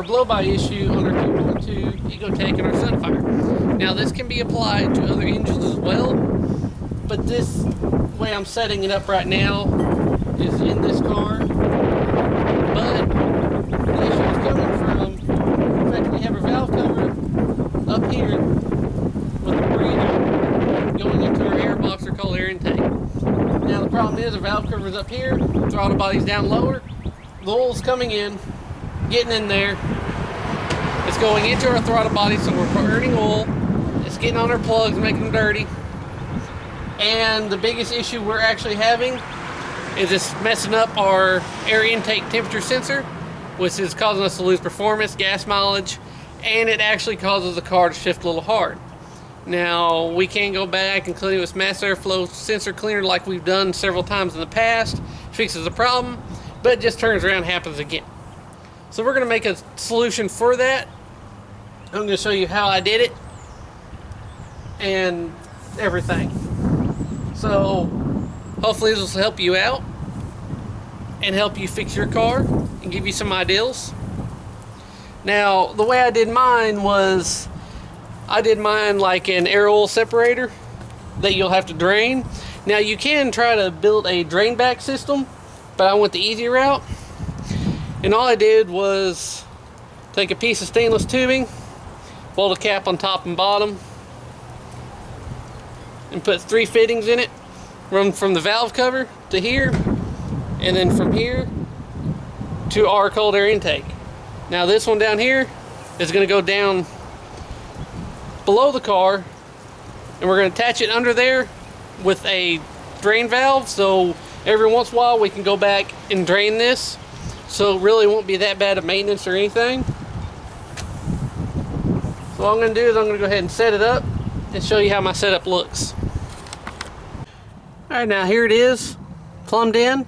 our blow-by issue on our 2.2 Ecotech and our Sunfire. Now this can be applied to other engines as well, but this way I'm setting it up right now is in this car. But the issue is coming from the fact that we have our valve cover up here with a breather going into our air box or cold air intake. Now the problem is the valve cover is up here, throttle body's down lower, the oil's coming in, getting in there, it's going into our throttle body, so we're burning oil, it's getting on our plugs, making them dirty, and the biggest issue we're actually having is it's messing up our air intake temperature sensor, which is causing us to lose performance, gas mileage, and it actually causes the car to shift a little hard. Now we can go back and clean it with mass airflow sensor cleaner like we've done several times in the past, fixes the problem, but it just turns around and happens again. So we're going to make a solution for that. I'm going to show you how I did it and everything. So hopefully this will help you out and help you fix your car and give you some ideas. Now the way I did mine was I did mine like an air oil separator that you'll have to drain. Now you can try to build a drain back system, but I went the easy route. And all I did was take a piece of stainless tubing, weld a cap on top and bottom, and put 3 fittings in it. Run from the valve cover to here, and then from here to our cold air intake. Now this one down here is going to go down below the car, and we're going to attach it under there with a drain valve, so every once in a while we can go back and drain this, so it really won't be that bad of maintenance or anything. So what I'm going to do is I'm going to go ahead and set it up and show you how my setup looks. Alright, now here it is, plumbed in.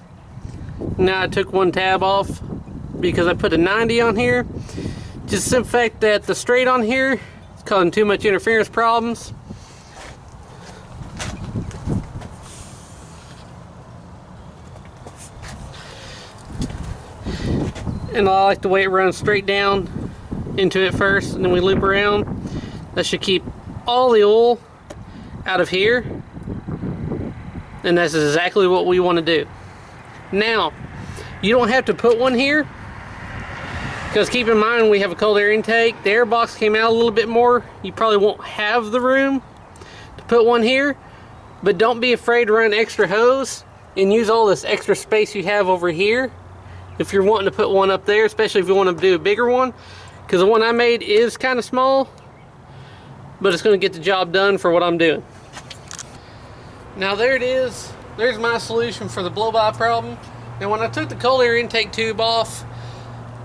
Now I took one tab off because I put a 90 on here. Just the fact that the straight on here is causing too much interference problems. And I like the way it runs straight down into it first, and then we loop around. That should keep all the oil out of here. And that's exactly what we want to do. Now, you don't have to put one here, because keep in mind we have a cold air intake. The air box came out a little bit more. You probably won't have the room to put one here, but don't be afraid to run extra hose and use all this extra space you have over here if you're wanting to put one up there, especially if you want to do a bigger one, because the one I made is kind of small, but it's going to get the job done for what I'm doing. Now there it is. There's my solution for the blow-by problem. Now when I took the cold air intake tube off,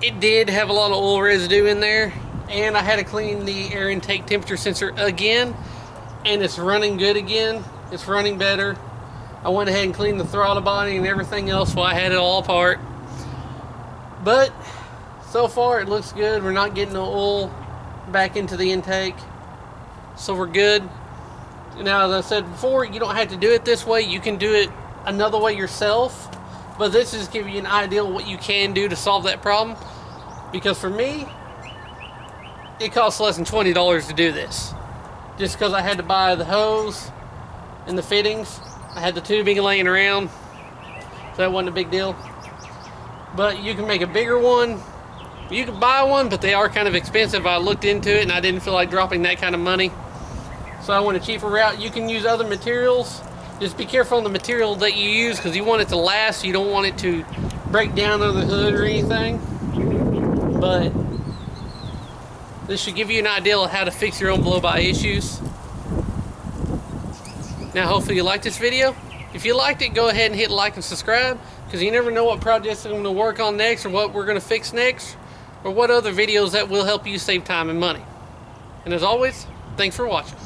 it did have a lot of oil residue in there, and I had to clean the air intake temperature sensor again, and it's running good again. It's running better. I went ahead and cleaned the throttle body and everything else while I had it all apart. But so far it looks good. We're not getting the oil back into the intake, so we're good. Now, as I said before, you don't have to do it this way. You can do it another way yourself, but this is giving you an idea of what you can do to solve that problem. Because for me, it costs less than $20 to do this. Just because I had to buy the hose and the fittings. I had the tubing laying around, so that wasn't a big deal. But you can make a bigger one. You can buy one, but they are kind of expensive. I looked into it and I didn't feel like dropping that kind of money. So I went a cheaper route. You can use other materials. Just be careful on the material that you use, because you want it to last. You don't want it to break down under the hood or anything. But this should give you an idea of how to fix your own blow-by issues. Now hopefully you liked this video. If you liked it, go ahead and hit like and subscribe, because you never know what projects I'm going to work on next, or what we're going to fix next, or what other videos that will help you save time and money. And as always, thanks for watching.